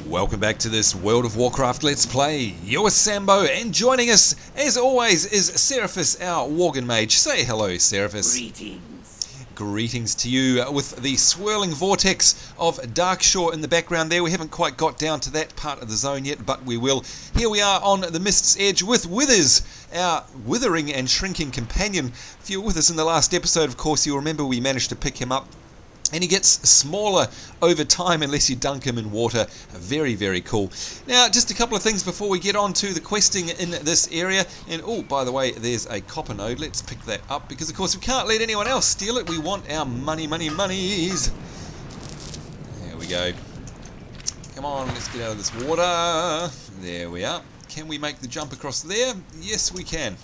Welcome back to this World of Warcraft Let's Play. You're Sambo, and joining us, as always, is Seraphis, our Worgen Mage. Say hello, Seraphis. Greetings. Greetings to you, with the swirling vortex of Darkshore in the background there. We haven't quite got down to that part of the zone yet, but we will. Here we are on the Mist's Edge with Withers, our withering and shrinking companion. If you were with us in the last episode, of course, you'll remember we managed to pick him up. And he gets smaller over time unless you dunk him in water. Very, very cool. Now, just a couple of things before we get on to the questing in this area. And, oh, by the way, there's a copper node. Let's pick that up because, of course, we can't let anyone else steal it. We want our monies. There we go. Come on, let's get out of this water. There we are. Can we make the jump across there? Yes, we can.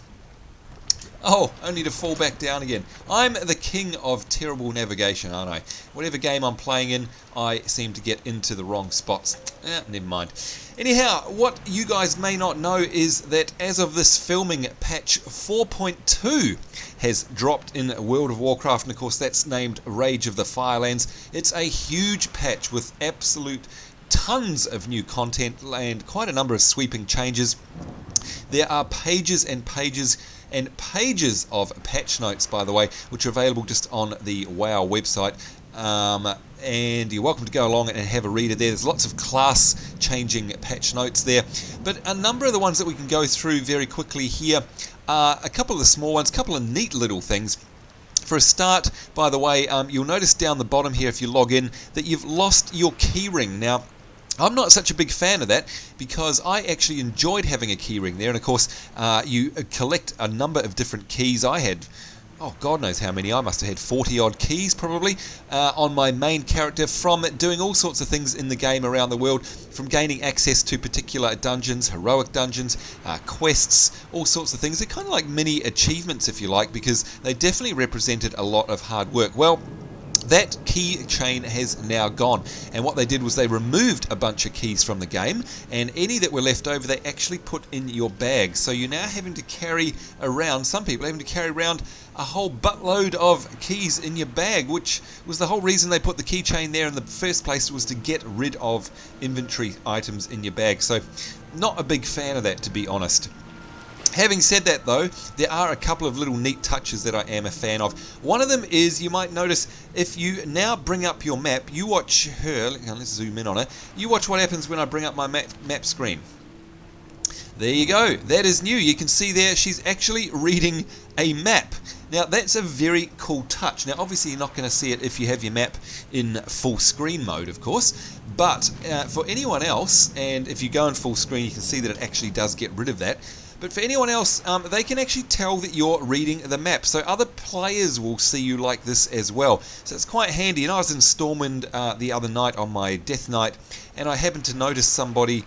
Oh, only to fall back down again. I'm the king of terrible navigation, aren't I? Whatever game I'm playing in, I seem to get into the wrong spots. Never mind. Anyhow, what you guys may not know is that as of this filming, patch 4.2 has dropped in World of Warcraft, and of course that's named Rage of the Firelands. It's a huge patch with absolute tons of new content and quite a number of sweeping changes. There are pages and pages and pages of patch notes, by the way, which are available just on the WoW website. And you're welcome to go along and have a read of there. There's lots of class-changing patch notes there. But a number of the ones that we can go through very quickly here are a couple of the small ones, a couple of neat little things. For a start, by the way, you'll notice down the bottom here, if you log in, that you've lost your keyring. Now, I'm not such a big fan of that because I actually enjoyed having a keyring there, and of course you collect a number of different keys. I had, oh God knows how many, I must have had 40 odd keys probably on my main character from doing all sorts of things in the game around the world, from gaining access to particular dungeons, heroic dungeons, quests, all sorts of things. They're kind of like mini achievements if you like, because they definitely represented a lot of hard work. Well, that key chain has now gone, and what they did was they removed a bunch of keys from the game, and any that were left over they actually put in your bag. So you're now having to carry around, some people are having to carry around a whole buttload of keys in your bag, which was the whole reason they put the keychain there in the first place, was to get rid of inventory items in your bag. So not a big fan of that, to be honest. Having said that though, there are a couple of little neat touches that I am a fan of. One of them is, you might notice, if you now bring up your map, you watch her, let's zoom in on her, you watch what happens when I bring up my map screen. There you go, that is new. You can see there she's actually reading a map. Now that's a very cool touch. Now obviously you're not going to see it if you have your map in full screen mode, of course, but for anyone else, and if you go in full screen you can see that it actually does get rid of that. But for anyone else, they can actually tell that you're reading the map, so other players will see you like this as well. So it's quite handy. And I was in Stormwind the other night on my death night, and I happened to notice somebody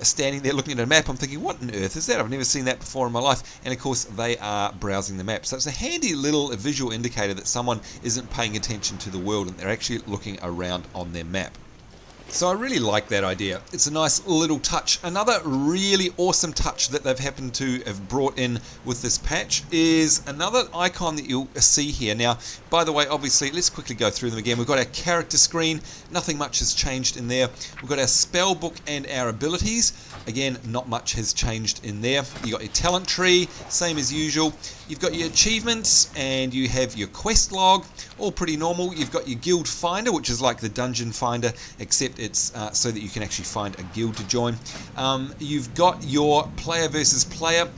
standing there looking at a map. I'm thinking, what on earth is that? I've never seen that before in my life. And of course, they are browsing the map. So it's a handy little visual indicator that someone isn't paying attention to the world and they're actually looking around on their map. So I really like that idea. It's a nice little touch. Another really awesome touch that they've happened to have brought in with this patch is another icon that you'll see here. Now, by the way, obviously, let's quickly go through them again. We've got our character screen. Nothing much has changed in there. We've got our spell book and our abilities. Again, not much has changed in there. You've got your talent tree, same as usual. You've got your achievements and you have your quest log, all pretty normal. You've got your guild finder, which is like the dungeon finder, except it's so that you can actually find a guild to join. You've got your player versus player.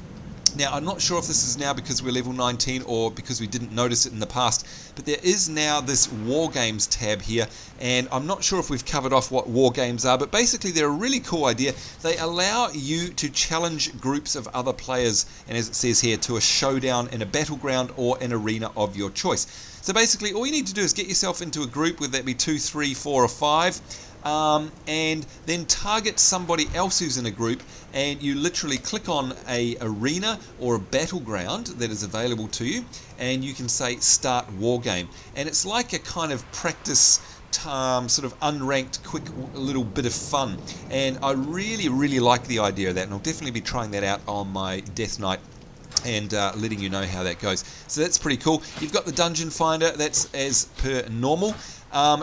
Now, I'm not sure if this is now because we're level 19 or because we didn't notice it in the past, but there is now this War Games tab here, and I'm not sure if we've covered off what War Games are, but basically they're a really cool idea. They allow you to challenge groups of other players, and as it says here, to a showdown in a battleground or an arena of your choice. So basically all you need to do is get yourself into a group, whether that be 2, 3, 4 or 5, and then target somebody else who's in a group, and you literally click on a arena or a battleground that is available to you, and you can say start war game, and it's like a kind of practice sort of unranked quick little bit of fun, and I really like the idea of that, and I'll definitely be trying that out on my death night and letting you know how that goes. So that's pretty cool. You've got the dungeon finder, that's as per normal.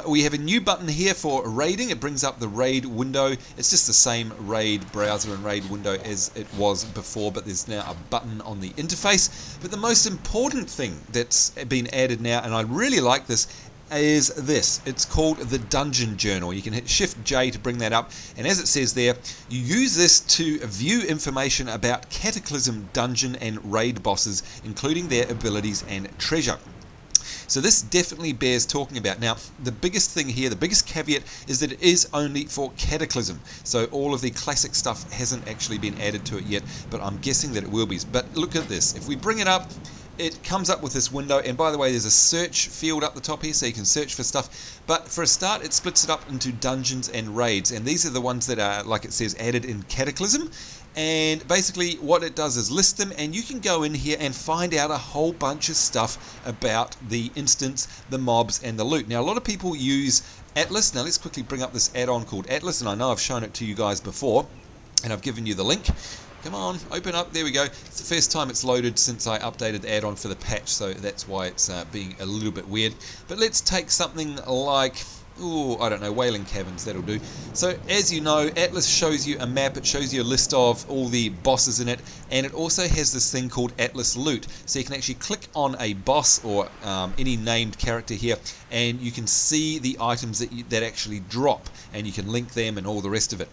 We have a new button here for raiding. It brings up the raid window. It's just the same raid browser and raid window as it was before, but there's now a button on the interface. But the most important thing that's been added now, and I really like this, is this. It's called the Dungeon Journal. You can hit Shift J to bring that up, and as it says there, you use this to view information about Cataclysm dungeon and raid bosses, including their abilities and treasure. So this definitely bears talking about. Now, the biggest thing here, the biggest caveat, is that it is only for Cataclysm. So all of the classic stuff hasn't actually been added to it yet, but I'm guessing that it will be. But look at this. If we bring it up, it comes up with this window, and by the way, there's a search field up the top here, so you can search for stuff. But for a start, it splits it up into dungeons and raids, and these are the ones that are, like it says, added in Cataclysm. And basically what it does is list them, and you can go in here and find out a whole bunch of stuff about the instance, the mobs, and the loot. Now, a lot of people use Atlas. Now let's quickly bring up this add-on called Atlas, and I know I've shown it to you guys before, and I've given you the link. Come on, open up, there we go. It's the first time it's loaded since I updated the add-on for the patch, so that's why it's being a little bit weird. But let's take something like, I don't know, Wailing Caverns, that'll do. So as you know, Atlas shows you a map, it shows you a list of all the bosses in it, and it also has this thing called Atlas Loot. So you can actually click on a boss or any named character here, and you can see the items that actually drop, and you can link them and all the rest of it.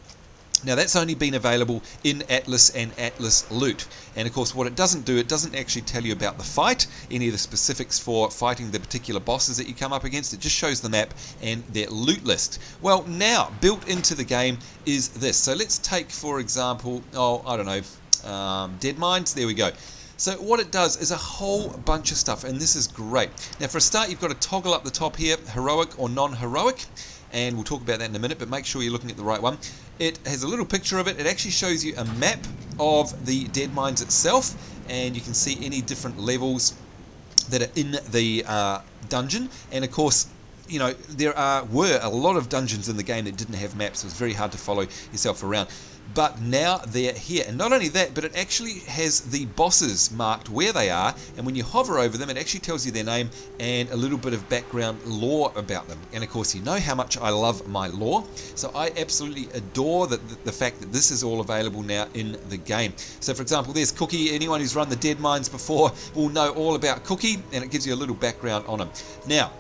Now that's only been available in Atlas and Atlas Loot, and of course what it doesn't do, it doesn't actually tell you about the fight, any of the specifics for fighting the particular bosses that you come up against. It just shows the map and their loot list. Well, now built into the game is this. So let's take, for example, Dead Mines. There we go. So what it does is a whole bunch of stuff, and this is great. Now for a start, you've got to toggle up the top here, heroic or non-heroic, and we'll talk about that in a minute, but make sure you're looking at the right one. It has a little picture of it. It actually shows you a map of the Dead Mines itself, and you can see any different levels that are in the dungeon. And of course, you know, there were a lot of dungeons in the game that didn't have maps. It was very hard to follow yourself around. But now they're here, and not only that, but it actually has the bosses marked where they are, and when you hover over them, it actually tells you their name and a little bit of background lore about them. And of course, you know how much I love my lore, so I absolutely adore the fact that this is all available now in the game. So for example, there's Cookie. Anyone who's run the Dead Mines before will know all about Cookie, and it gives you a little background on him. Now,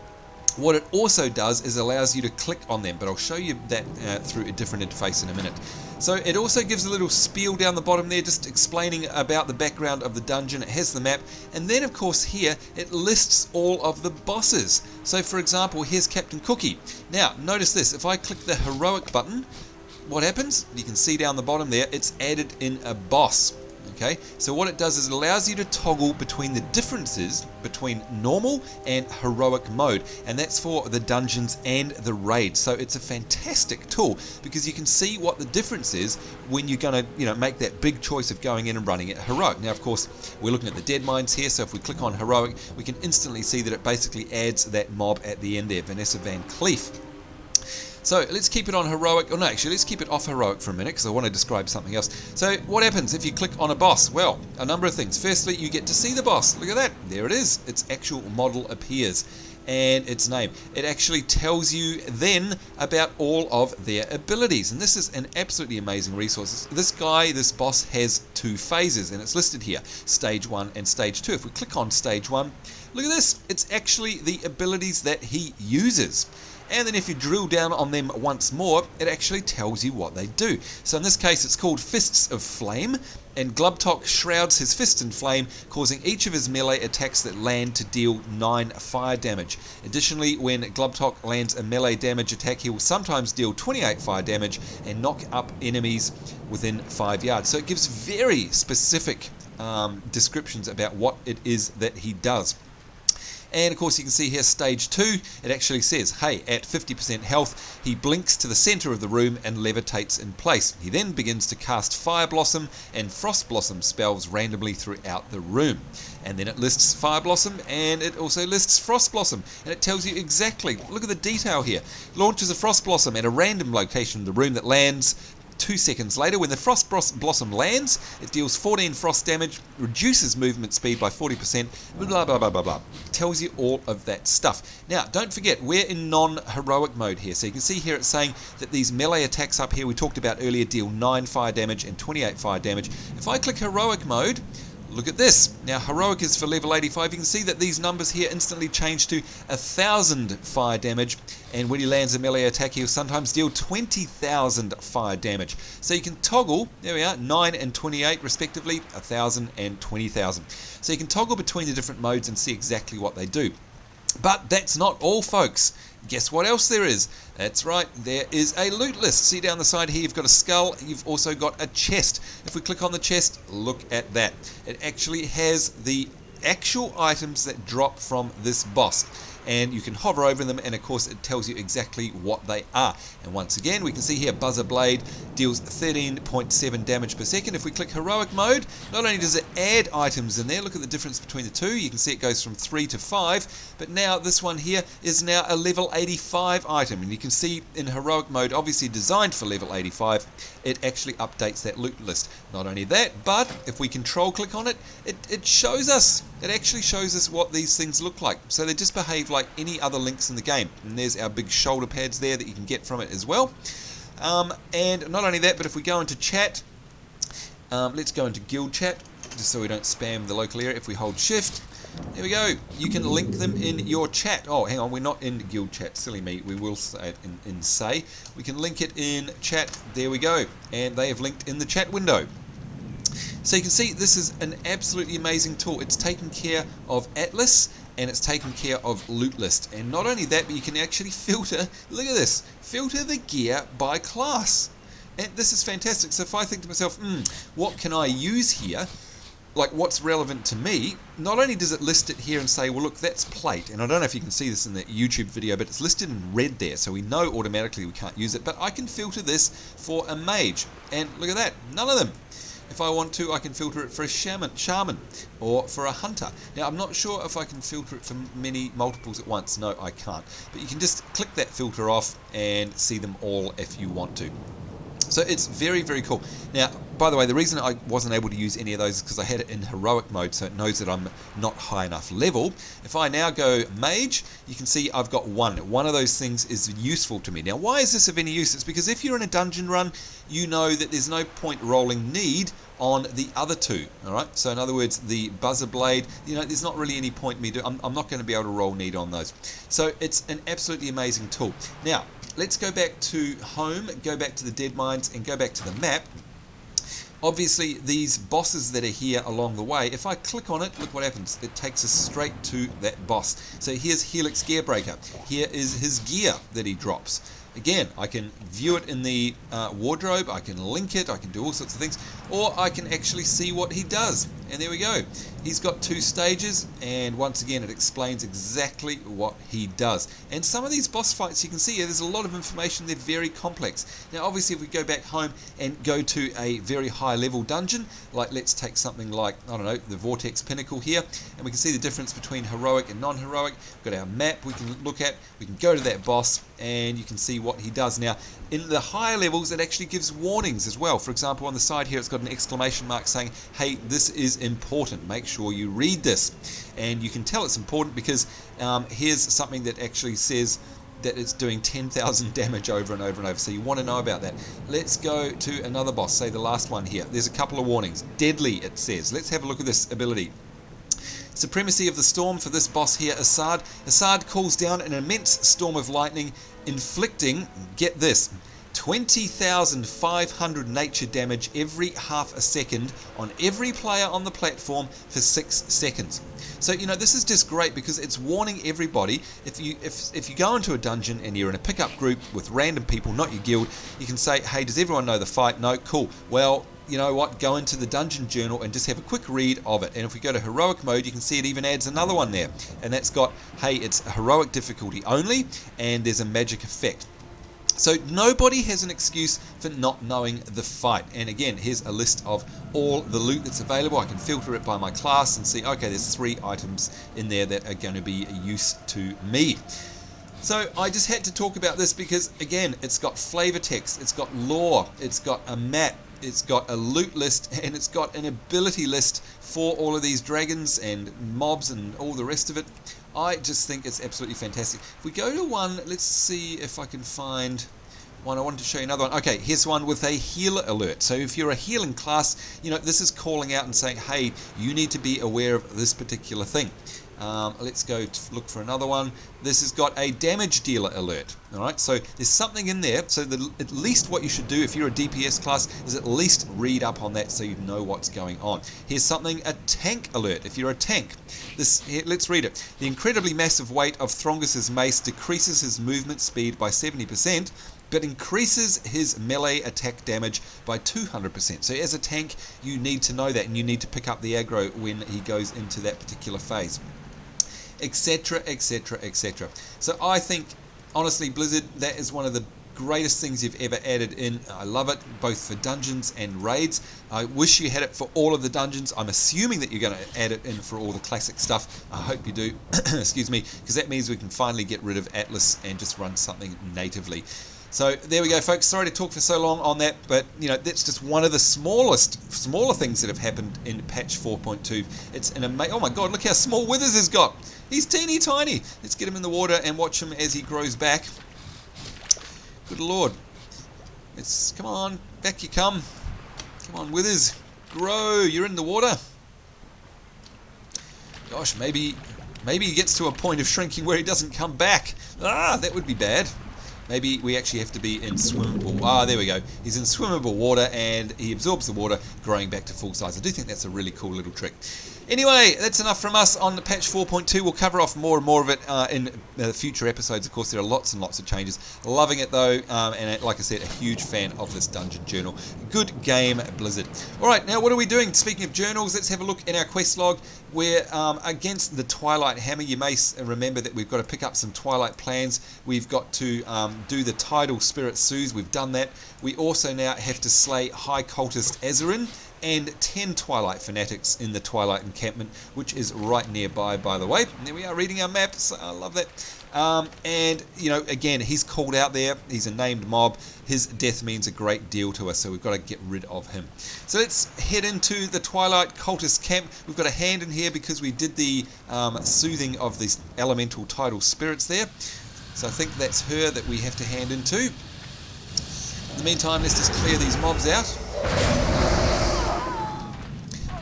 what it also does is allows you to click on them, but I'll show you that through a different interface in a minute. So it also gives a little spiel down the bottom there, just explaining about the background of the dungeon. It has the map, and then of course here it lists all of the bosses. So for example, here's Captain Cookie. Now notice this, if I click the heroic button, what happens? You can see down the bottom there, it's added in a boss. Okay, so what it does is it allows you to toggle between the differences between normal and heroic mode, and that's for the dungeons and the raids. So it's a fantastic tool because you can see what the difference is when you're going to, make that big choice of going in and running it heroic. Now, of course, we're looking at the Dead Mines here, so if we click on heroic, we can instantly see that it basically adds that mob at the end there, Vanessa Van Cleef. So let's keep it on heroic, or no, actually let's keep it off heroic for a minute because I want to describe something else. So what happens if you click on a boss? Well, a number of things. Firstly, you get to see the boss. Look at that, there it is. Its actual model appears and its name. It actually tells you then about all of their abilities, and this is an absolutely amazing resource. This boss has 2 phases, and it's listed here, stage 1 and stage 2. If we click on stage 1, look at this, it's actually the abilities that he uses. And then if you drill down on them once more, it actually tells you what they do. So in this case, it's called Fists of Flame, and Glubtok shrouds his fist in flame, causing each of his melee attacks that land to deal 9 fire damage. Additionally, when Glubtok lands a melee damage attack, he will sometimes deal 28 fire damage and knock up enemies within 5 yards. So it gives very specific descriptions about what it is that he does. And of course you can see here stage 2, it actually says, hey, at 50% health, he blinks to the center of the room and levitates in place. He then begins to cast Fire Blossom and Frost Blossom spells randomly throughout the room. And then it lists Fire Blossom, and it also lists Frost Blossom, and it tells you exactly, look at the detail here. Launches a Frost Blossom at a random location in the room that lands 2 seconds later, when the Frost Blossom lands, it deals 14 frost damage, reduces movement speed by 40%, blah, blah, blah, blah, blah. It tells you all of that stuff. Now, don't forget, we're in non-heroic mode here. So you can see here it's saying that these melee attacks up here we talked about earlier deal 9 fire damage and 28 fire damage. If I click heroic mode, look at this. Now, heroic is for level 85. You can see that these numbers here instantly change to 1,000 fire damage. And when he lands a melee attack, he'll sometimes deal 20,000 fire damage. So you can toggle, there we are, 9 and 28 respectively, 1,000 and 20,000. So you can toggle between the different modes and see exactly what they do. But that's not all, folks. Guess what else there is? That's right, there is a loot list. See down the side here, you've got a skull, you've also got a chest. If we click on the chest, look at that. It actually has the actual items that drop from this boss. And you can hover over them, and of course it tells you exactly what they are. And once again, we can see here Buzzer Blade deals 13.7 damage per second. If we click heroic mode, not only does it add items in there, look at the difference between the two. You can see it goes from 3 to 5, but now this one here is now a level 85 item. And you can see in heroic mode, obviously designed for level 85, it actually updates that loot list. Not only that, but if we control click on it, it shows us. It actually shows us what these things look like. So they just behave like any other links in the game. And there's our big shoulder pads there that you can get from it as well. And not only that, but if we go into chat, let's go into guild chat, just so we don't spam the local area. If we hold shift, there we go. You can link them in your chat. Oh, hang on, we're not in guild chat. Silly me. We will say it in say. We can link it in chat. There we go. And they have linked in the chat window. So you can see this is an absolutely amazing tool. It's taken care of Atlas and it's taken care of loot list. And not only that, but you can actually filter, look at this, filter the gear by class. And this is fantastic. So if I think to myself, what can I use here? Like what's relevant to me, not only does it list it here and say, well look, that's plate, and I don't know if you can see this in the YouTube video, but it's listed in red there, so we know automatically we can't use it, but I can filter this for a mage, and look at that, none of them. If I want to, I can filter it for a shaman, or for a hunter. Now, I'm not sure if I can filter it for many multiples at once. No, I can't. But you can just click that filter off and see them all if you want to. So it's very, very cool. Now, by the way, the reason I wasn't able to use any of those is because I had it in heroic mode, so it knows that I'm not high enough level. If I now go mage, you can see I've got one. One of those things is useful to me. Now, why is this of any use? It's because if you're in a dungeon run, you know that there's no point rolling need on the other two. All right. So in other words, the Buzzer Blade, you know, there's not really any point me doing. I'm not going to be able to roll need on those. So it's an absolutely amazing tool. Now, let's go back to home, go back to the Dead Mines, and go back to the map. Obviously, these bosses that are here along the way, if I click on it, look what happens. It takes us straight to that boss. So here's Helix Gearbreaker. Here is his gear that he drops. Again, I can view it in the wardrobe, I can link it, I can do all sorts of things, or I can actually see what he does. And there we go. He's got 2 stages, and once again it explains exactly what he does. And some of these boss fights, you can see here, there's a lot of information, they're very complex. Now obviously if we go back home and go to a very high level dungeon, like let's take something like, I don't know, the Vortex Pinnacle here, and we can see the difference between heroic and non-heroic. We've got our map we can look at, we can go to that boss, and you can see what he does. Now in the higher levels it actually gives warnings as well. For example, on the side here it's got an exclamation mark saying, hey, this is important, make sure you read this. And you can tell it's important because here's something that actually says that it's doing 10,000 damage over and over and over, so you want to know about that. Let's go to another boss, say the last one here. There's a couple of warnings. Deadly, it says. Let's have a look at this ability. Supremacy of the Storm for this boss here, Assad. Assad calls down an immense storm of lightning, inflicting, get this, 20,500 nature damage every half a second on every player on the platform for 6 seconds. So, you know, this is just great because it's warning everybody. If you go into a dungeon and you're in a pickup group with random people, not your guild, you can say, hey, does everyone know the fight? No, cool. Well, you know what, go into the dungeon journal and just have a quick read of it. And if we go to heroic mode, you can see it even adds another one there. And that's got, hey, it's heroic difficulty only, and there's a magic effect. So nobody has an excuse for not knowing the fight. And again, here's a list of all the loot that's available. I can filter it by my class and see, okay, there's 3 items in there that are going to be a use to me. So I just had to talk about this because, again, it's got flavor text, it's got lore, it's got a map, it's got a loot list, and it's got an ability list for all of these dragons and mobs and all the rest of it. I just think it's absolutely fantastic. If we go to one, let's see if I can find one. I wanted to show you another one. Okay, here's one with a healer alert. So if you're a healing class, you know, this is calling out and saying, hey, you need to be aware of this particular thing. Let's go to look for another one. This has got a damage dealer alert. Alright, so there's something in there. So at least what you should do if you're a DPS class is at least read up on that so you know what's going on. Here's something, a tank alert. If you're a tank, let's read it. The incredibly massive weight of Throngus's mace decreases his movement speed by 70%, but increases his melee attack damage by 200%. So as a tank, you need to know that, and you need to pick up the aggro when he goes into that particular phase, etc, etc, etc. So I think, honestly, Blizzard, that is one of the greatest things you've ever added in. I love it, both for dungeons and raids. I wish you had it for all of the dungeons. I'm assuming that you're going to add it in for all the classic stuff. I hope you do. Excuse me, because that means we can finally get rid of Atlas and just run something natively. So there we go, folks. Sorry to talk for so long on that, but you know, that's just one of the smaller things that have happened in patch 4.2. It's an amazing. Oh my God! Look how small Withers has got. He's teeny tiny. Let's get him in the water and watch him as he grows back. Good Lord! Come on, back you come. Come on, Withers, grow. You're in the water. Gosh, maybe he gets to a point of shrinking where he doesn't come back. Ah, that would be bad. Maybe we actually have to be in swimmable. Ah, there we go. He's in swimmable water and he absorbs the water, growing back to full size. I do think that's a really cool little trick. Anyway, that's enough from us on patch 4.2. We'll cover off more and more of it in future episodes. Of course, there are lots and lots of changes. Loving it though, and like I said, a huge fan of this dungeon journal. Good game, Blizzard. Alright, now what are we doing? Speaking of journals, let's have a look in our quest log. We're against the Twilight Hammer. You may remember that we've got to pick up some Twilight plans. We've got to do the Tidal Spirit Soothes. We've done that. We also now have to slay High Cultist Azarin and 10 Twilight Fanatics in the Twilight Encampment, which is right nearby, by the way. And there we are, reading our map, so I love that. And, you know, again, he's called out there. He's a named mob. His death means a great deal to us, so we've got to get rid of him. So let's head into the Twilight Cultist Camp. We've got a hand in here because we did the soothing of these elemental tidal spirits there. So I think that's her that we have to hand into. In the meantime, let's just clear these mobs out.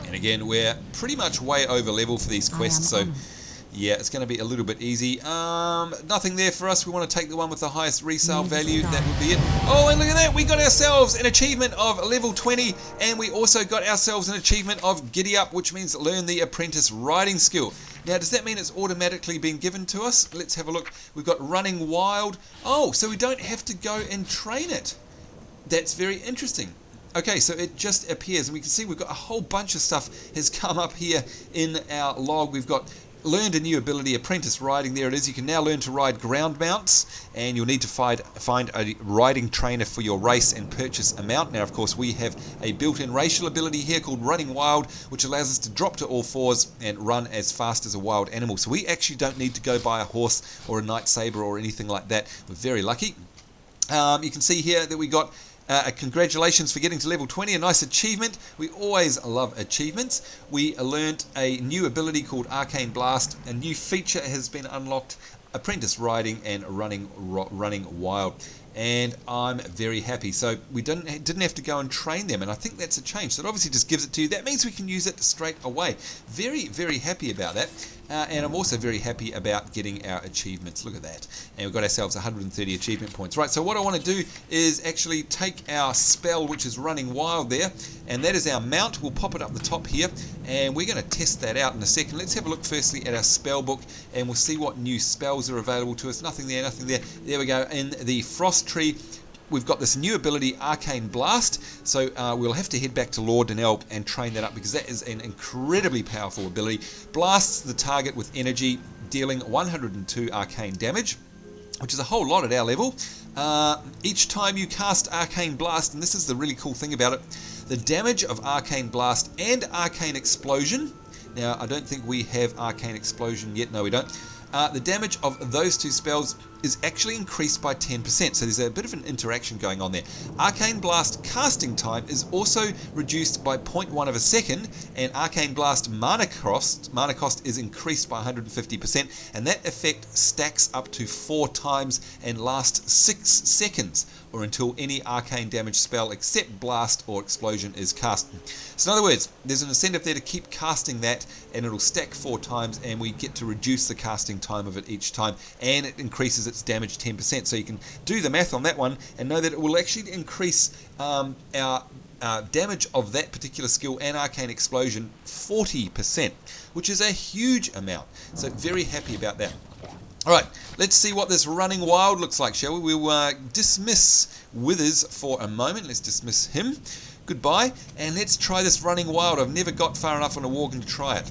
And again, we're pretty much way over level for these quests, so yeah, it's going to be a little bit easy. Nothing there for us. We want to take the one with the highest resale value. That would be it. Oh, and look at that. We got ourselves an achievement of level 20, and we also got ourselves an achievement of Giddy Up, which means learn the apprentice riding skill. Now, does that mean it's automatically been given to us? Let's have a look. We've got Running Wild. Oh, so we don't have to go and train it. That's very interesting. Okay, so it just appears, and we can see we've got a whole bunch of stuff has come up here in our log. We've got learned a new ability, apprentice riding. There it is. You can now learn to ride ground mounts, and you'll need to find a riding trainer for your race and purchase a mount. Now, of course, we have a built-in racial ability here called Running Wild, which allows us to drop to all fours and run as fast as a wild animal. So we actually don't need to go buy a horse or a night saber or anything like that. We're very lucky. You can see here that we got congratulations for getting to level 20, a nice achievement. We always love achievements. We learned a new ability called Arcane Blast. A new feature has been unlocked, apprentice riding and running wild. And I'm very happy. So we didn't have to go and train them, and I think that's a change. So it obviously just gives it to you. That means we can use it straight away. Very, very happy about that. And I'm also very happy about getting our achievements. Look at that. And we've got ourselves 130 achievement points. Right, so what I want to do is actually take our spell, which is Running Wild there, and that is our mount. We'll pop it up the top here, and we're going to test that out in a second. Let's have a look firstly at our spell book, and we'll see what new spells are available to us. Nothing there, nothing there. There we go. In the Frost Tree, we've got this new ability, Arcane Blast, so we'll have to head back to Lord Denel and train that up, because that is an incredibly powerful ability. Blasts the target with energy, dealing 102 arcane damage, which is a whole lot at our level. Each time you cast Arcane Blast, and this is the really cool thing about it, the damage of Arcane Blast and Arcane Explosion, now I don't think we have Arcane Explosion yet, no we don't, the damage of those two spells is actually increased by 10%. So there's a bit of an interaction going on there. Arcane Blast casting time is also reduced by 0.1 of a second, and Arcane Blast mana cost is increased by 150%, and that effect stacks up to 4 times and lasts 6 seconds, or until any arcane damage spell except Blast or Explosion is cast. So in other words, there's an incentive there to keep casting that, and it'll stack 4 times, and we get to reduce the casting time of it each time, and it increases its damage 10%. So you can do the math on that one and know that it will actually increase our damage of that particular skill and Arcane Explosion 40%, which is a huge amount. So very happy about that. Alright, let's see what this Running Wild looks like, shall we? We'll dismiss Withers for a moment. Let's dismiss him. Goodbye. And let's try this Running Wild. I've never got far enough on a walk to try it.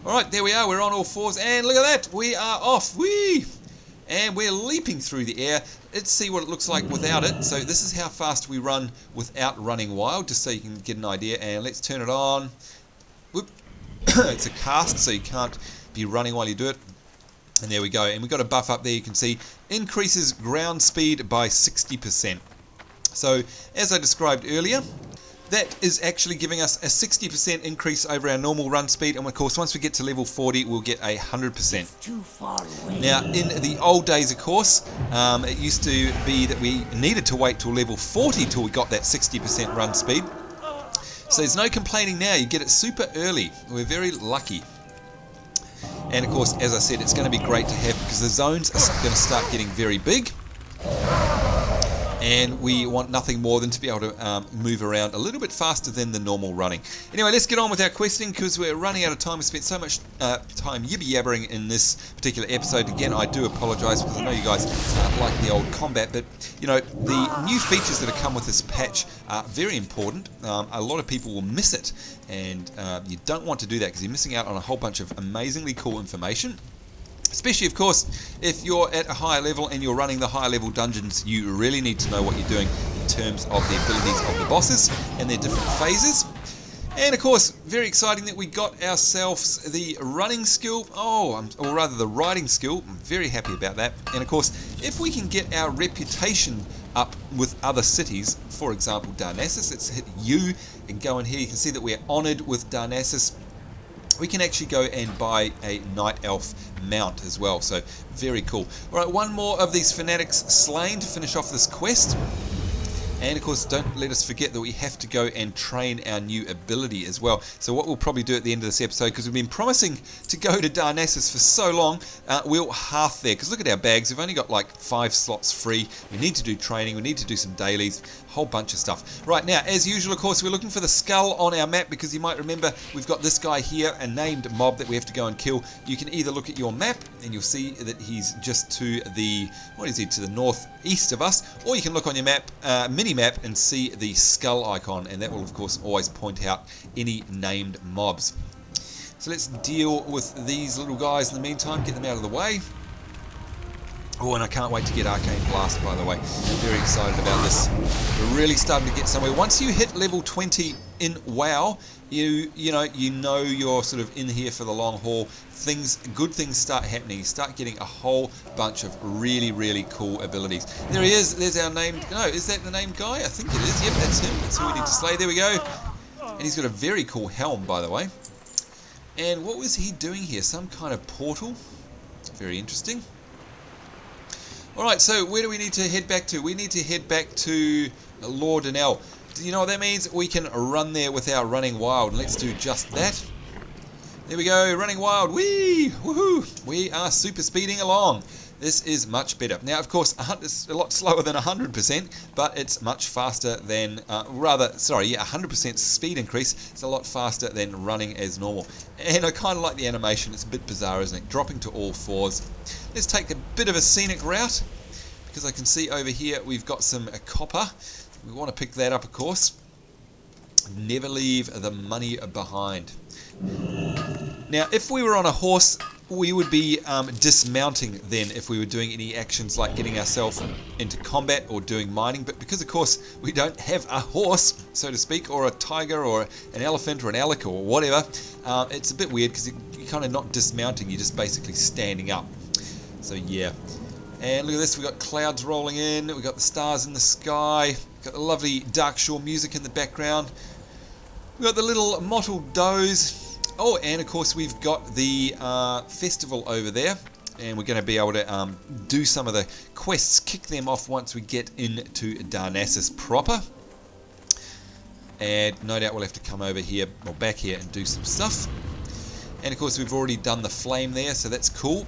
Alright, there we are. We're on all fours. And look at that. We are off. Whee! And we're leaping through the air. Let's see what it looks like without it. So this is how fast we run without Running Wild, just so you can get an idea. And let's turn it on. Whoop. It's a cast, so you can't be running while you do it. And there we go. And we've got a buff up there, you can see. Increases ground speed by 60%. So, as I described earlier, that is actually giving us a 60% increase over our normal run speed. And of course, once we get to level 40, we'll get 100%. Too far away. Now, in the old days, of course, it used to be that we needed to wait till level 40 till we got that 60% run speed. So there's no complaining now. You get it super early. We're very lucky. And of course, as I said, it's going to be great to have because the zones are going to start getting very big. And we want nothing more than to be able to move around a little bit faster than the normal running. Anyway, let's get on with our questing because we're running out of time. We spent so much time yibby-yabbering in this particular episode. Again, I do apologise because I know you guys like the old combat, but you know, the new features that have come with this patch are very important. A lot of people will miss it, and you don't want to do that because you're missing out on a whole bunch of amazingly cool information. Especially, of course, if you're at a higher level and you're running the higher level dungeons, you really need to know what you're doing in terms of the abilities of the bosses and their different phases. And of course, very exciting that we got ourselves the running skill, or rather the riding skill. I'm very happy about that. And of course, if we can get our reputation up with other cities, for example Darnassus, let's hit U and go in here. You can see that we're honoured with Darnassus. We can actually go and buy a Night Elf mount as well, so very cool. Alright, one more of these fanatics slain to finish off this quest. And of course, don't let us forget that we have to go and train our new ability as well. So what we'll probably do at the end of this episode, because we've been promising to go to Darnassus for so long, we'll half there. Because look at our bags, we've only got like 5 slots free. We need to do training, we need to do some dailies, a whole bunch of stuff. Right, now, as usual, of course, we're looking for the skull on our map, because you might remember we've got this guy here, a named mob that we have to go and kill. You can either look at your map, and you'll see that he's just to the, what is he, to the northeast of us, or you can look on your map, map and see the skull icon, and that will of course always point out any named mobs. So let's deal with these little guys in the meantime, get them out of the way. Oh, and I can't wait to get Arcane Blast, by the way. Very excited about this. We're really starting to get somewhere. Once you hit level 20 in WoW, you know you're sort of in here for the long haul. Good things start happening. You start getting a whole bunch of really, really cool abilities. There he is. There's our named... No, is that the named guy? I think it is. Yep, that's him. That's who we need to slay. There we go. And he's got a very cool helm, by the way. And what was he doing here? Some kind of portal. Very interesting. Alright, so where do we need to head back to? We need to head back to Lordanelle. Do you know what that means? We can run there with our Running Wild. Let's do just that. There we go, Running Wild. Whee! Woohoo! We are super speeding along. This is much better. Now, of course, it's a lot slower than 100%, but it's much faster than, 100% speed increase. It's a lot faster than running as normal. And I kind of like the animation. It's a bit bizarre, isn't it? Dropping to all fours. Let's take a bit of a scenic route, because I can see over here we've got some copper. We want to pick that up, of course. Never leave the money behind. Now, if we were on a horse, we would be dismounting then if we were doing any actions like getting ourselves into combat or doing mining. But because, of course, we don't have a horse, so to speak, or a tiger or an elephant or an elk or whatever, it's a bit weird because you're kind of not dismounting, you're just basically standing up. So yeah. And look at this, we've got clouds rolling in, we've got the stars in the sky, we've got the lovely Darkshore music in the background, we've got the little mottled does. Oh, and of course we've got the festival over there, and we're going to be able to do some of the quests, kick them off once we get into Darnassus proper. And no doubt we'll have to come over here, or back here, and do some stuff. And of course we've already done the flame there, so that's cool.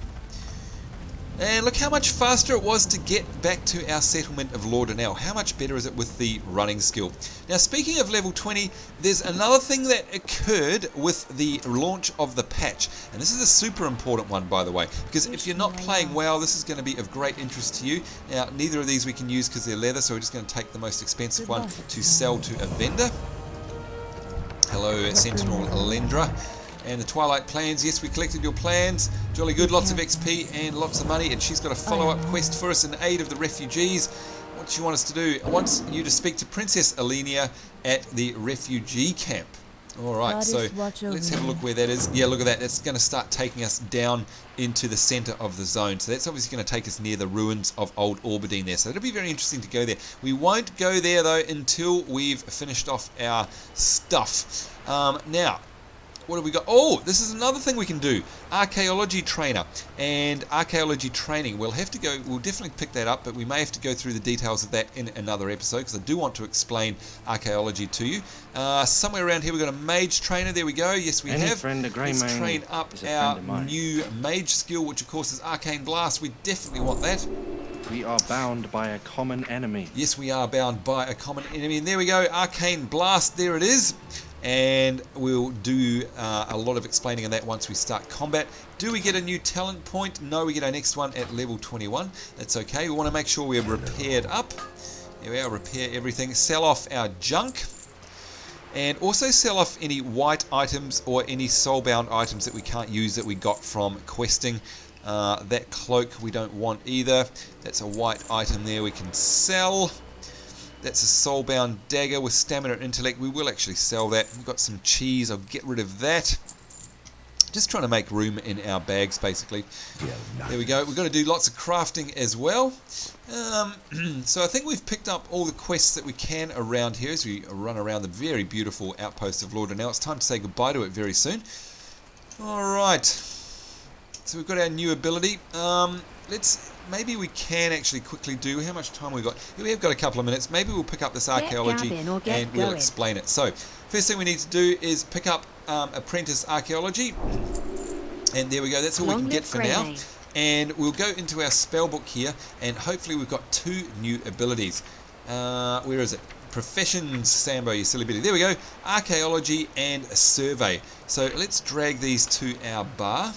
And look how much faster it was to get back to our settlement of Lordanelle. How much better is it with the running skill? Now, speaking of level 20, there's another thing that occurred with the launch of the patch. And this is a super important one, by the way, because if you're not playing WoW, this is going to be of great interest to you. Now, neither of these we can use because they're leather, so we're just going to take the most expensive one to sell to a vendor. Hello, Sentinel Alendra. And the Twilight plans, yes, we collected your plans. Jolly good, lots of XP and lots of money. And she's got a follow-up quest for us in aid of the refugees. What does she want us to do? I want you to speak to Princess Alenia at the refugee camp. Alright, so let's have a look where that is. Yeah, look at that. That's going to start taking us down into the centre of the zone. So that's obviously going to take us near the ruins of Old Albadine there. So it'll be very interesting to go there. We won't go there, though, until we've finished off our stuff. Now, what have we got? Oh, this is another thing we can do. Archaeology trainer and archaeology training. We'll have to go, we'll definitely pick that up, but we may have to go through the details of that in another episode because I do want to explain archaeology to you. Somewhere around here we've got a mage trainer. There we go. Yes, we have. Let's train up our new mage skill, which of course is Arcane Blast. We definitely want that. We are bound by a common enemy. Yes, we are bound by a common enemy. And there we go. Arcane Blast. There it is. And we'll do a lot of explaining on that once we start combat. Do we get a new talent point? No, we get our next one at level 21. That's okay. We want to make sure we're repaired up. Here we are, repair everything. Sell off our junk. And also sell off any white items or any soulbound items that we can't use that we got from questing. That cloak we don't want either. That's a white item there we can sell. That's a soulbound dagger with stamina and intellect. We will actually sell that. We've got some cheese. I'll get rid of that. Just trying to make room in our bags, basically. There we go. We've got to do lots of crafting as well. So I think we've picked up all the quests that we can around here as we run around the very beautiful outpost of Lordanelle. It's time to say goodbye to it very soon. Alright. So we've got our new ability. Maybe we can actually quickly do. How much time we got? We have got a couple of minutes. Maybe we'll pick up this archaeology and we'll explain it. So, first thing we need to do is pick up Apprentice Archaeology. And there we go. That's all we can get for now. And we'll go into our spell book here. And hopefully we've got 2 new abilities. Where is it? Professions, Sambo, you silly bitty. There we go. Archaeology and Survey. So, let's drag these to our bar.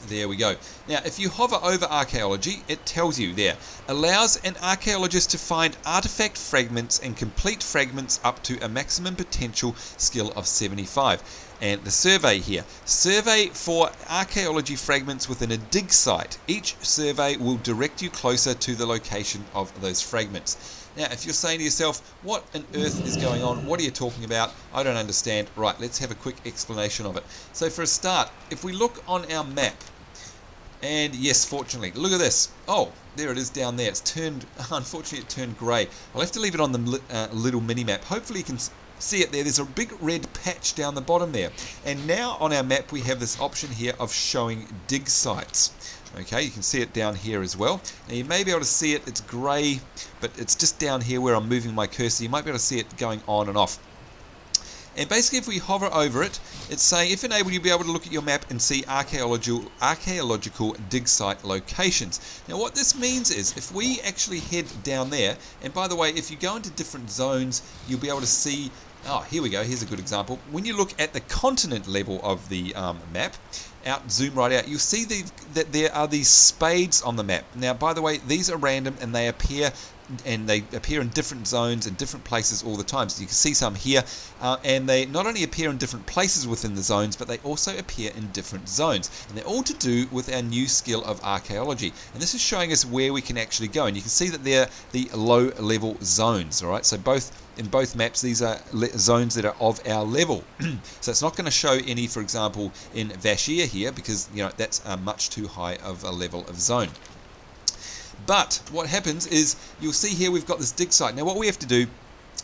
There we go. Now, if you hover over archaeology, it tells you there, allows an archaeologist to find artifact fragments and complete fragments up to a maximum potential skill of 75. And the survey here, survey for archaeology fragments within a dig site. Each survey will direct you closer to the location of those fragments. Now, if you're saying to yourself, what on earth is going on? What are you talking about? I don't understand. Right, let's have a quick explanation of it. So for a start, if we look on our map, and yes, fortunately, look at this. Oh, there it is down there. It's turned, unfortunately, it turned grey. I'll have to leave it on the little mini-map. Hopefully you can see it there. There's a big red patch down the bottom there. And now on our map, we have this option here of showing dig sites. Okay, you can see it down here as well. Now you may be able to see it. It's grey, but it's just down here where I'm moving my cursor. You might be able to see it going on and off. And basically, if we hover over it, it's saying, if enabled, you'll be able to look at your map and see archaeological dig site locations. Now, what this means is, if we actually head down there, and by the way, if you go into different zones, you'll be able to see, oh, here we go, here's a good example. When you look at the continent level of the map, zoom right out, you'll see that there are these spades on the map. Now, by the way, these are random and they appear and they appear in different zones and different places all the time. So you can see some here, and they not only appear in different places within the zones, but they also appear in different zones, and they're all to do with our new skill of archaeology. And this is showing us where we can actually go, and you can see that they're the low level zones. All right, so in both maps, these are zones that are of our level. So it's not going to show any, for example, in Vashir here, because that's a much too high of a level of zone. But what happens is, you'll see here we've got this dig site. Now what we have to do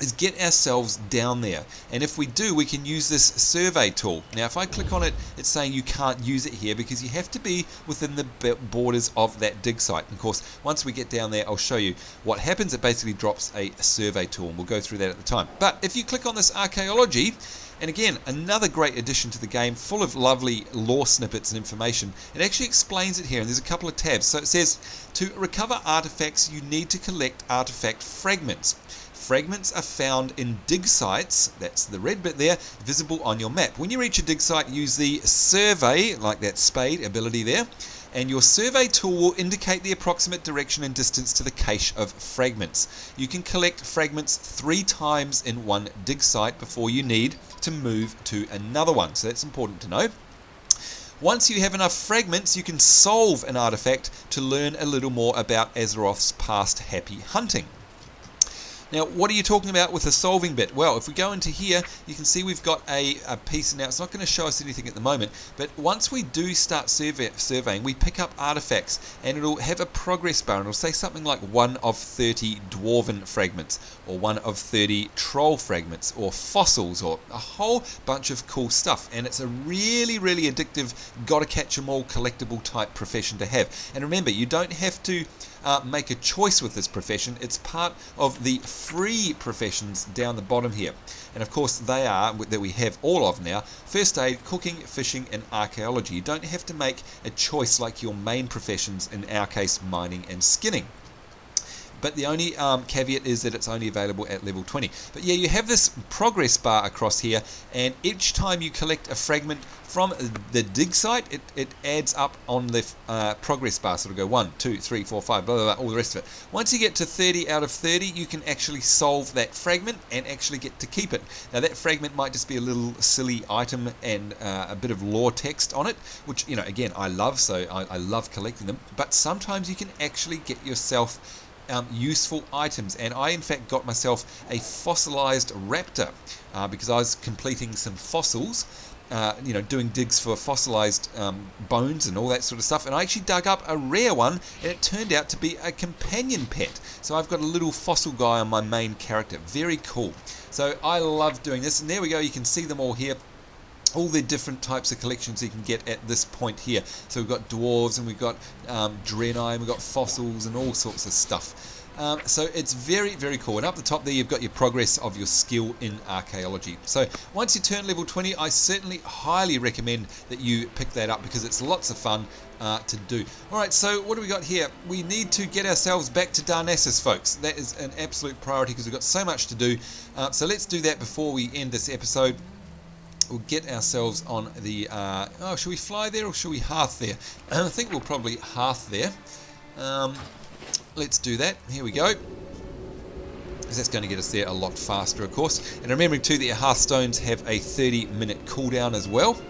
is get ourselves down there, and if we do, we can use this survey tool. Now if I click on it, it's saying you can't use it here because you have to be within the borders of that dig site. And of course, once we get down there, I'll show you what happens. It basically drops a survey tool, and we'll go through that at the time. But if you click on this archaeology, and again, another great addition to the game, full of lovely lore snippets and information. It actually explains it here, and there's a couple of tabs. So it says, to recover artifacts, you need to collect artifact fragments. Fragments are found in dig sites, that's the red bit there, visible on your map. When you reach a dig site, use the survey, like that spade ability there, and your survey tool will indicate the approximate direction and distance to the cache of fragments. You can collect fragments 3 times in one dig site before you need to move to another one, so that's important to know. Once you have enough fragments, you can solve an artifact to learn a little more about Azeroth's past happy hunting. Now, what are you talking about with the solving bit? Well, if we go into here, you can see we've got a piece. Now, it's not going to show us anything at the moment, but once we do start surveying, we pick up artifacts, and it'll have a progress bar, and it'll say something like 1 of 30 dwarven fragments, or 1 of 30 troll fragments, or fossils, or a whole bunch of cool stuff. And it's a really, really addictive, gotta catch 'em all collectible type profession to have. And remember, you don't have to make a choice with this profession. It's part of the free professions down the bottom here, and of course they are, that we have all of now, first aid, cooking, fishing and archaeology. You don't have to make a choice like your main professions, in our case mining and skinning. But the only caveat is that it's only available at level 20. But yeah, you have this progress bar across here, and each time you collect a fragment from the dig site, it adds up on the progress bar. So it'll go 1, 2, 3, 4, 5, blah, blah, blah, all the rest of it. Once you get to 30 out of 30, you can actually solve that fragment and actually get to keep it. Now that fragment might just be a little silly item and a bit of lore text on it, which, again, I love, so I love collecting them. But sometimes you can actually get yourself useful items, and I in fact got myself a fossilized raptor because I was completing some fossils, doing digs for fossilized bones and all that sort of stuff, and I actually dug up a rare one, and it turned out to be a companion pet. So I've got a little fossil guy on my main character. Very cool. So I love doing this, and there we go, you can see them all here. All the different types of collections you can get at this point here. So we've got dwarves, and we've got Draenei, and we've got fossils and all sorts of stuff. So it's very, very cool. And up the top there, you've got your progress of your skill in archaeology. So once you turn level 20, I certainly highly recommend that you pick that up, because it's lots of fun to do. Alright, so what do we got here? We need to get ourselves back to Darnassus, folks. That is an absolute priority, because we've got so much to do. So let's do that before we end this episode. We'll get ourselves on the... should we fly there or should we hearth there? I think we'll probably hearth there. Let's do that. Here we go. Because that's going to get us there a lot faster, of course. And remembering too that your hearthstones have a 30-minute cooldown as well.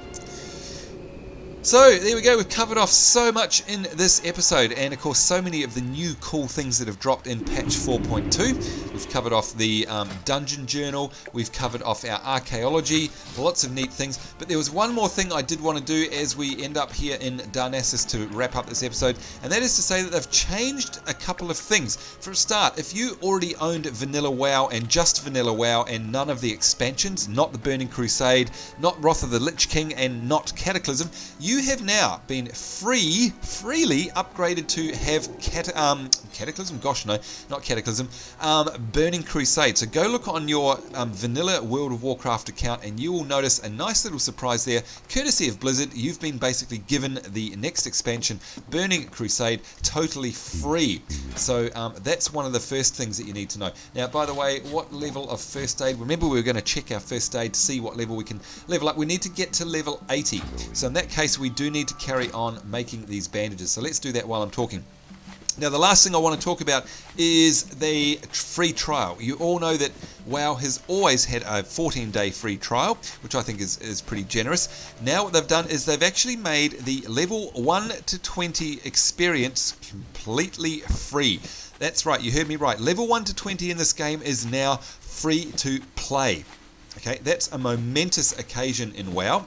So there we go, we've covered off so much in this episode, and of course so many of the new cool things that have dropped in patch 4.2. We've covered off the dungeon journal, we've covered off our archaeology, lots of neat things. But there was one more thing I did want to do as we end up here in Darnassus to wrap up this episode, and that is to say that they've changed a couple of things. For a start, if you already owned Vanilla WoW and just Vanilla WoW and none of the expansions, not the Burning Crusade, not Wrath of the Lich King and not Cataclysm, you have now been freely upgraded to have Cataclysm? Gosh, no, not Cataclysm. Burning Crusade. So go look on your vanilla World of Warcraft account, and you will notice a nice little surprise there. Courtesy of Blizzard, you've been basically given the next expansion, Burning Crusade, totally free. So that's one of the first things that you need to know. Now, by the way, what level of first aid? Remember, we were going to check our first aid to see what level we can level up. We need to get to level 80. So in that case, we do need to carry on making these bandages. So let's do that while I'm talking. Now, the last thing I want to talk about is the free trial. You all know that WoW has always had a 14-day free trial, which I think is pretty generous. Now what they've done is they've actually made the level 1 to 20 experience completely free. That's right, you heard me right. Level 1 to 20 in this game is now free to play. Okay, that's a momentous occasion in WoW.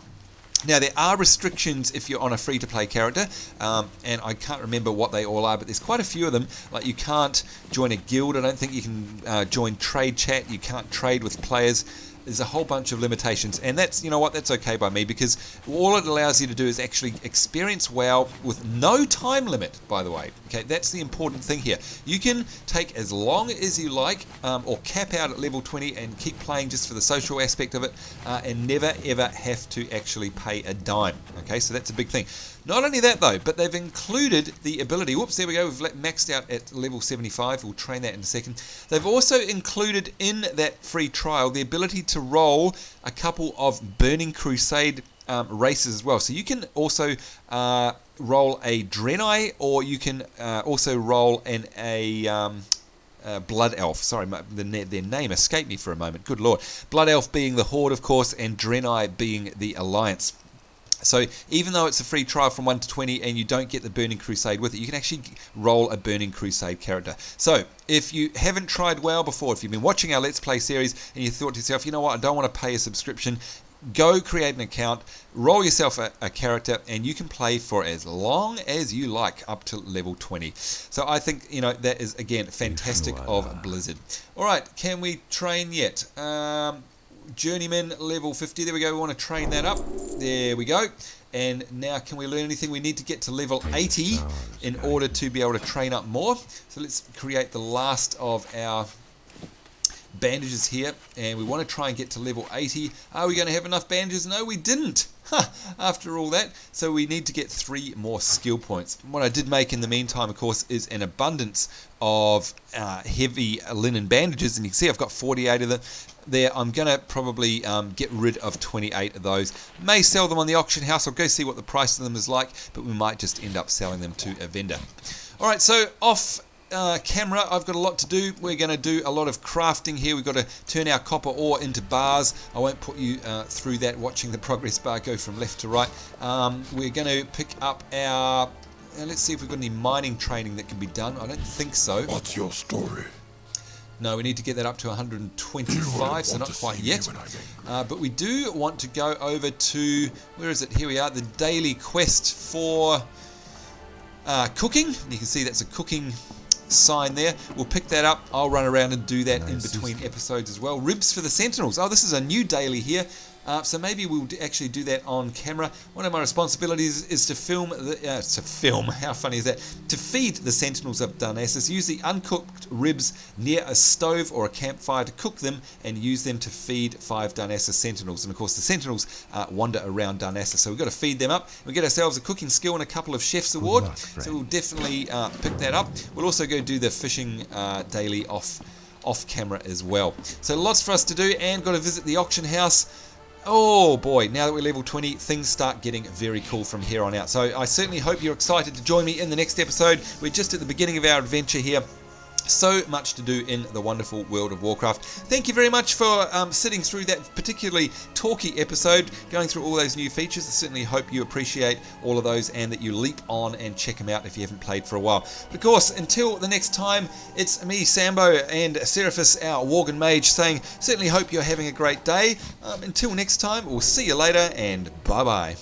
Now, there are restrictions if you're on a free-to-play character, and I can't remember what they all are, but there's quite a few of them. Like, you can't join a guild. I don't think you can join trade chat. You can't trade with players. There's a whole bunch of limitations, and that's, you know what, that's okay by me, because all it allows you to do is actually experience WoW with no time limit, by the way. Okay, that's the important thing here. You can take as long as you like, or cap out at level 20 and keep playing just for the social aspect of it, and never ever have to actually pay a dime. Okay, so that's a big thing. Not only that though, but they've included the ability, whoops, there we go, we've maxed out at level 75, we'll train that in a second. They've also included in that free trial the ability to roll a couple of Burning Crusade races as well. So you can also roll a Draenei, or you can also roll a Blood Elf. Sorry, their name escaped me for a moment, good lord. Blood Elf being the Horde, of course, and Draenei being the Alliance. So even though it's a free trial from 1 to 20 and you don't get the Burning Crusade with it, you can actually roll a Burning Crusade character. So if you haven't tried WoW before, if you've been watching our Let's Play series and you thought to yourself, you know what, I don't want to pay a subscription, go create an account, roll yourself a character, and you can play for as long as you like, up to level 20. So I think, you know, that is, again, fantastic of Blizzard. All right, can we train yet? Journeyman level 50, there we go, we want to train that up, there we go. And now can we learn anything? We need to get to level 80 in order to be able to train up more. So let's create the last of our bandages here, and we want to try and get to level 80. Are we going to have enough bandages? No, we didn't. After all that, so we need to get 3 more skill points. What I did make in the meantime, of course, is an abundance of heavy linen bandages, and you can see I've got 48 of them there. I'm going to probably get rid of 28 of those. May sell them on the auction house. I'll go see what the price of them is like, but we might just end up selling them to a vendor. Alright, so off camera, I've got a lot to do. We're going to do a lot of crafting here. We've got to turn our copper ore into bars. I won't put you through that, watching the progress bar go from left to right. We're going to pick up our... let's see if we've got any mining training that can be done. I don't think so. What's your story? No, we need to get that up to 125, so not quite yet. But we do want to go over to... where is it? Here we are. The daily quest for cooking. You can see that's a cooking sign there. We'll pick that up. I'll run around and do that in between episodes as well. Ribs for the Sentinels. Oh, this is a new daily here. So maybe we'll actually do that on camera. One of my responsibilities is to film, how funny is that? To feed the Sentinels of Darnassus. Use the uncooked ribs near a stove or a campfire to cook them, and use them to feed 5 Darnassus Sentinels. And of course the Sentinels wander around Darnassus, so we've got to feed them up. We get ourselves a cooking skill and a couple of chef's award, so we'll definitely pick that up. We'll also go do the fishing daily off camera as well. So lots for us to do, and got to visit the auction house. Oh boy, now that we're level 20, things start getting very cool from here on out. So I certainly hope you're excited to join me in the next episode. We're just at the beginning of our adventure here. So much to do in the wonderful world of Warcraft. Thank you very much for sitting through that particularly talky episode, going through all those new features. I certainly hope you appreciate all of those, and that you leap on and check them out if you haven't played for a while. But of course, until the next time, it's me, Sambo, and Seraphis, our Worgen Mage, saying certainly hope you're having a great day. Until next time, we'll see you later, and bye-bye.